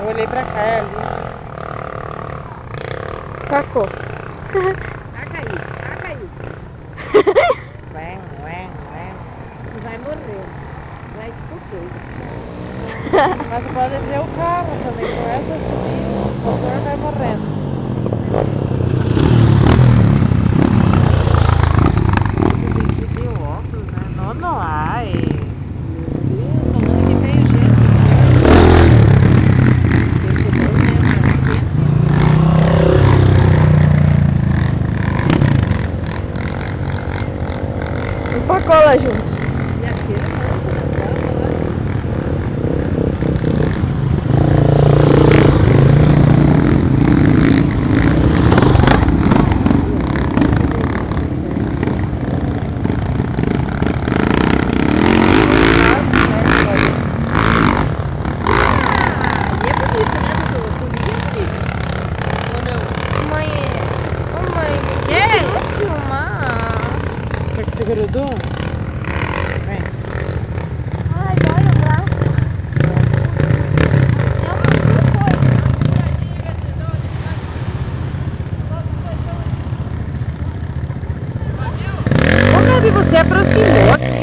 Eu olhei pra cá, é ali. Tacou. Caiu. Vem. Vai morrer. Vai tipo tudo. Mas pode ver o carro também. Começa a subir. O motor vai morrendo. Esse daqui tem óculos, né? Não, ai. Empacou lá junto. E aquele grudou? Vem. Ai, dói o braço. Ô, Gabi, você aproximou aqui.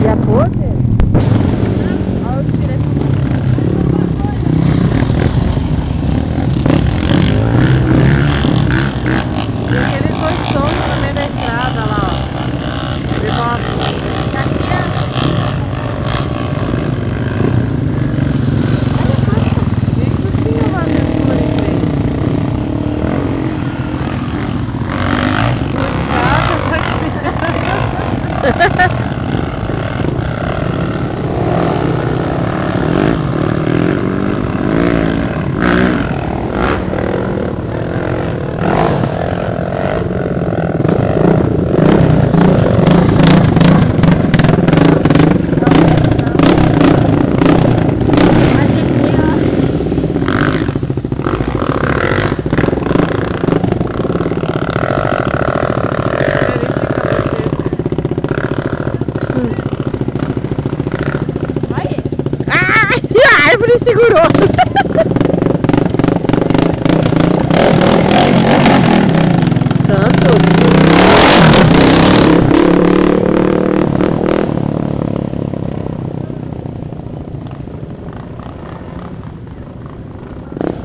E a pose? E aqueles dois sons no meio da estrada lá, ó. De moto. Bem curtinho lá dentro do Oriflame. A árvore segurou. Santo.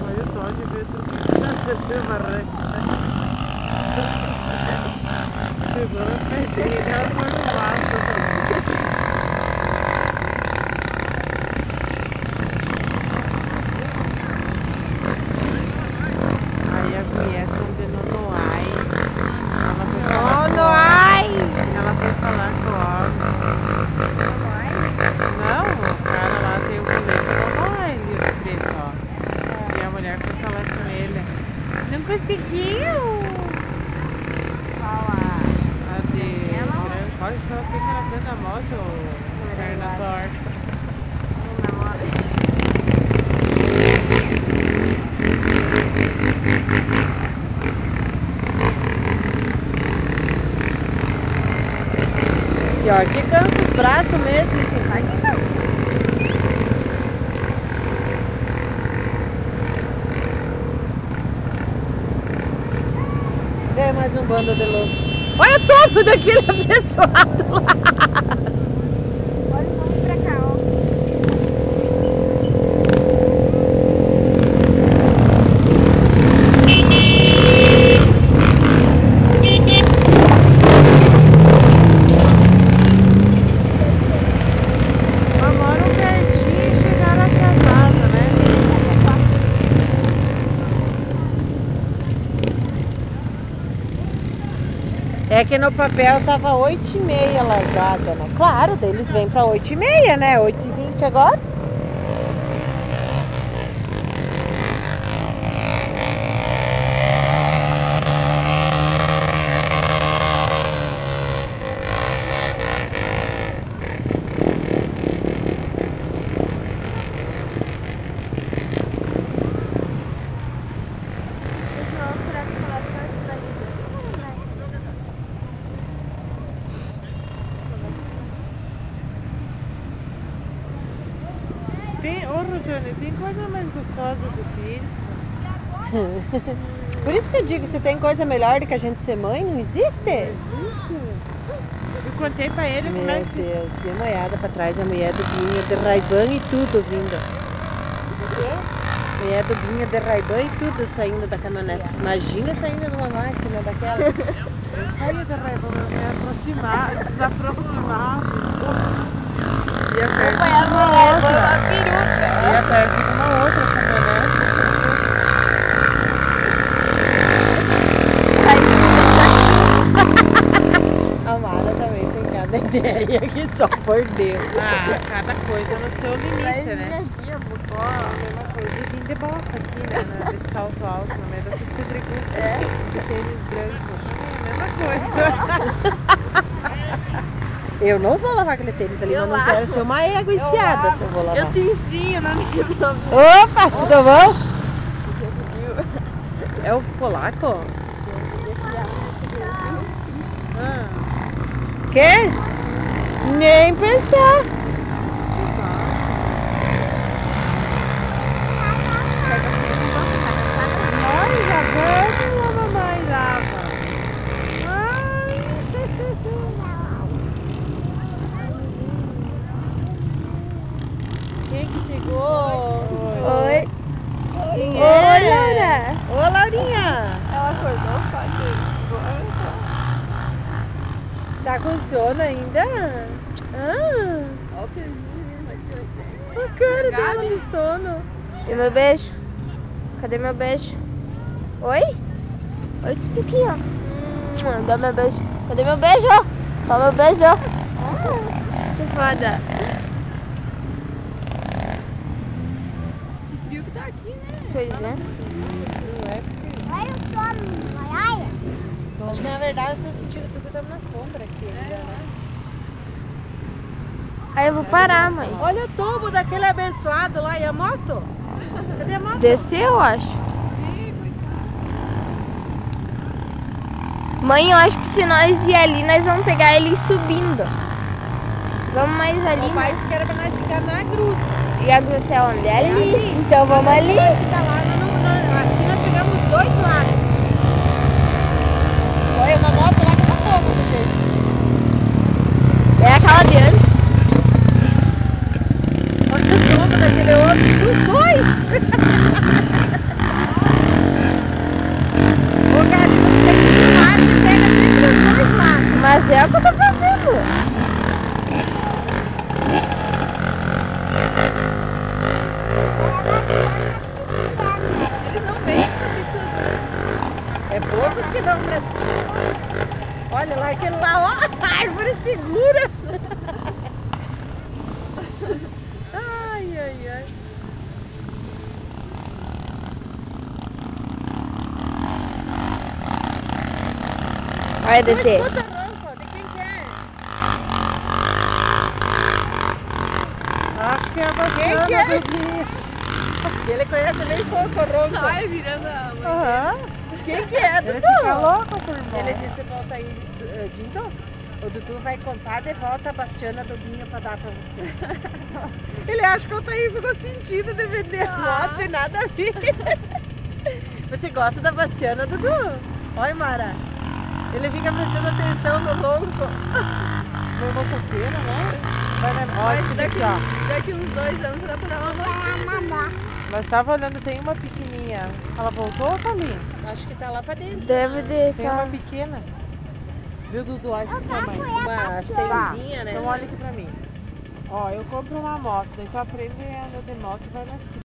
Olha o tom de ver tudo que uma reta. Chegou na pertinha e ela foi no vaso. Aí as mulheres são de Nonoai. Ela foi falar com o homem. Não, o cara lá tem o bilhete Nonoai ali escrito, ó. E a mulher foi falar com ele. Não conseguiu! A de branco. Olha só, tem que ela dentro da moto, perna torta. E ó, aqui cansa os braços mesmo, isso tá aqui não. Vem mais um bando de louco. Olha o topo daquele abençoado lá. Olha, vamos pra cá, ó. Moram pertinho e chegaram atrasados, né? É que no papel tava 8h30 largada, né? Claro, daí eles vêm pra 8h30, né? 8h20 agora. Porra, Johnny, tem coisa mais gostosa do que isso. Por isso que eu digo, se tem coisa melhor do que a gente ser mãe, não existe? Eu contei pra ele como é Meu que... Deus, dei uma olhada pra trás, a mulher do Binha de Ray-Ban e tudo vindo. Mulher do Binha de Ray-Ban e tudo saindo da caminhonete. Imagina saindo de uma máquina daquela. Eu saí da raiva, eu me aproximar, desaproximar. Ia perto de uma outra. Ia perto de uma outra caminhonete. A Mara também tem cada ideia que só por Deus. Ah, cada coisa no seu limite, né? A mesma coisa. Eu vim de bota aqui, né? De salto alto, no meio dessas pedregulhas. De tênis branco. É a mesma coisa. Eu não vou lavar aquele tênis ali, mas não quero ser uma égua enfiada se eu vou lavar. Eu tenho sim, eu não tenho nome. Opa, tudo bom? É o polaco? Ah, Quê? Nem pensar. ai, já vamos, a mamãe lava. Ai. Quem que chegou? Oi. Quem Oi, é? Laura. Ô, Laurinha. Ela acordou, pode. Tá com sono ainda? Ah, Olha o pezinho, vai ter. a cara dela de sono. E meu beijo? Cadê meu beijo? Oi? Oi, tudo aqui, ó. Dá meu beijo. Cadê meu beijo? Dá meu beijo. Que foda. Que frio que tá aqui, né? Pois é. Acho que na verdade o seu sentido frio tá na sombra aqui ainda, né? Aí eu vou parar, mãe. Olha o tubo daquele abençoado lá e a moto? Cadê a moto? Desceu, eu acho. Mãe, eu acho que se nós ir ali, nós vamos pegar ele subindo. Vamos mais ali. O pai disse que era pra nós ficar na gruta. E a gruta é onde? É ali. Então vamos ali. Fica lá, aqui nós pegamos os dois lados. Olha, uma moto lá com fogo, você. É aquela de antes. Olha o tombo daquele outro, os dois. Ô, cara, você tem que filmar, você pega sempre os dois lados. Mas é o que eu tô fazendo. Eles não vêm sobre tudo. É poucos que dão pra cima. Olha lá, aquele lá, ó, a árvore segura. Ai, ai, ai. Olha, DT. Escuta a rampa, de quem que é? Acho que é a Quem que é? Bastiana. Ele conhece nem pouco o ronco. Ai, virando a mãe. Aham. Quem que é, Ele Dudu? fica louco por irmão. Ele disse, volta aí, Dindo. O Dudu vai contar de volta a Bastiana do Binho pra dar pra você. Ele acha que o Taí ficou sentido de vender moto e nada a ver. Você gosta da Bastiana, Dudu? Olha, Mara. Ele fica prestando atenção no ronco. Foi motoqueira, né? Vai lembrar. Olha, isso daqui, ó. Daqui uns 2 anos dá pra dar uma voltinha. Nós tava olhando, tem uma pequenininha. Ela voltou ou tá ali? Acho que tá lá pra dentro. Deve de Tem uma pequena. Viu, Dudu? Olha aqui pra mãe. Uma senzinha, né? Então olha aqui pra mim. Ó, eu compro uma moto, daí tu aprende a andar de moto e vai na